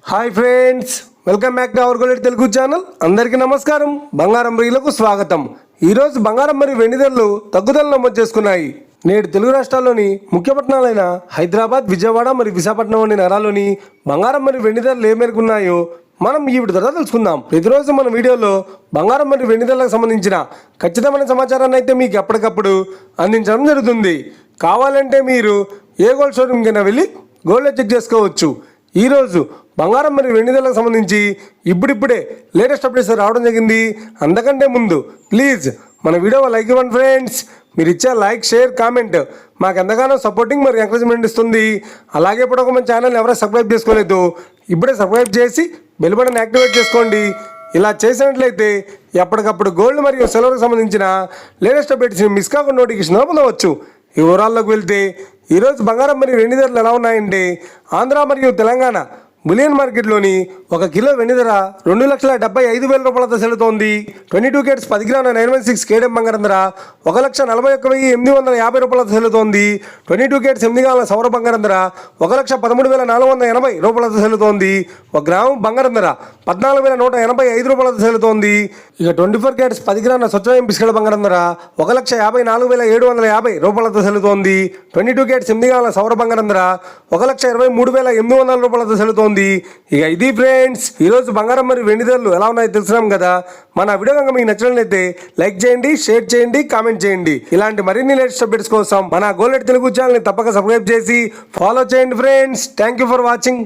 Hi friends, welcome back to our gold Telugu channel. అందరికీ నమస్కారం. బంగారం రీలకు స్వాగతం. ఈరోజు బంగారం మరియు వెండి ధరలు తగ్గుదల నమోదు చేసుకున్నాయి. నేడు తెలుగు రాష్ట్రాల్లోని ముఖ్య పట్టణాలైన హైదరాబాద్, విజయవాడ మరియు విశాఖపట్నం వంటి నగరాల్లోని బంగారం మరియు వెండి ధరలు ఏ మేరకు ఉన్నాయో మనం ఈ వీడియో ద్వారా తెలుసుకుందాం. ప్రతిరోజు మన వీడియోలో బంగారం మరియు వెండి ధరలకు సంబంధించిన ఖచ్చితమైన సమాచారాన్ని అయితే మీకు ఎప్పటికప్పుడు అందించడం జరుగుతుంది. కావాలంటే మీరు ఏ గోల్డ్ షోరూమ్ కైనా వెళ్ళి గోల్డ్ చెక్ చేసుకోవచ్చు. ఈరోజు బంగారం మరియు వెండి ధరలకు సంబంధించి ఇప్పుడిప్పుడే లేటెస్ట్ అప్డేట్స్ రావడం జరిగింది. అందుకంటే ముందు ప్లీజ్ మన వీడియో లైక్ ఇవ్వండి ఫ్రెండ్స్. మీరు ఇచ్చే లైక్, షేర్, కామెంట్ మాకు ఎంతగానో సపోర్టింగ్ మరియు ఎంకరేజ్మెంట్ ఇస్తుంది. అలాగే ఇప్పుడు ఒక మన ఛానల్ ఎవరైనా సబ్స్క్రైబ్ చేసుకోలేదు, ఇప్పుడే సబ్స్క్రైబ్ చేసి బెల్ బటన్ యాక్టివేట్ చేసుకోండి. ఇలా చేసినట్లయితే ఎప్పటికప్పుడు గోల్డ్ మరియు సిల్వర్కి సంబంధించిన లేటెస్ట్ అప్డేట్స్ని మిస్ కాకుండా నోటిఫికేషన్ పొందవచ్చు. ఈ వివరాల్లోకి వెళ్తే ఈరోజు బంగారం మరియు వెండి ధరలు ఎలా ఉన్నాయంటే, ఆంధ్ర మరియు తెలంగాణ బులియన్ మార్కెట్లోని 1 కిలో వెండి ధర 2,75,000 రూపాయలతో సెల్లుతోంది. 22 క్యారెట్స్ 10 గ్రాముల 916 కేడెం బంగారం ధర 1,41,850 రూపాయలతో సెల్లుతోంది. 22 క్యారెట్స్ 8 గ్రాముల సౌర బంగారం ధర 1,13,480 రూపాయలతో సెల్లుతోంది. 1 గ్రాము బంగారం ధర 14,185 రూపాయలతో సెల్లుతోంది. ఇక 24 క్యారెట్స్ 10 గ్రాముల స్వచ్ఛమైన బిస్కెట్ బంగారం ధర 1,54,750 రూపాయలతో సెల్లుతోంది. 22 క్యారెట్స్ 8 గ్రాముల సౌర బంగారం ధర 1,23,800 రూపాయలతో సెల్లుతోంది. ఇక ఇది ఫ్రెండ్స్, ఈరోజు బంగారం మరియు వెండి ధరలు ఎలా ఉన్నాయో తెలుసుకున్నాం కదా. మన వీడియో కనుక మీకు నచ్చినట్లయితే లైక్ చేయండి, షేర్ చేయండి, కామెంట్ చేయండి. ఇలాంటి మరిన్ని లేటెస్ట్ అప్డేట్స్ కోసం మన గోల్డ్ తెలుగు ఛానల్ ని తప్పక సబ్స్క్రైబ్ చేసి ఫాలో చేయండి friends. Thank you for watching.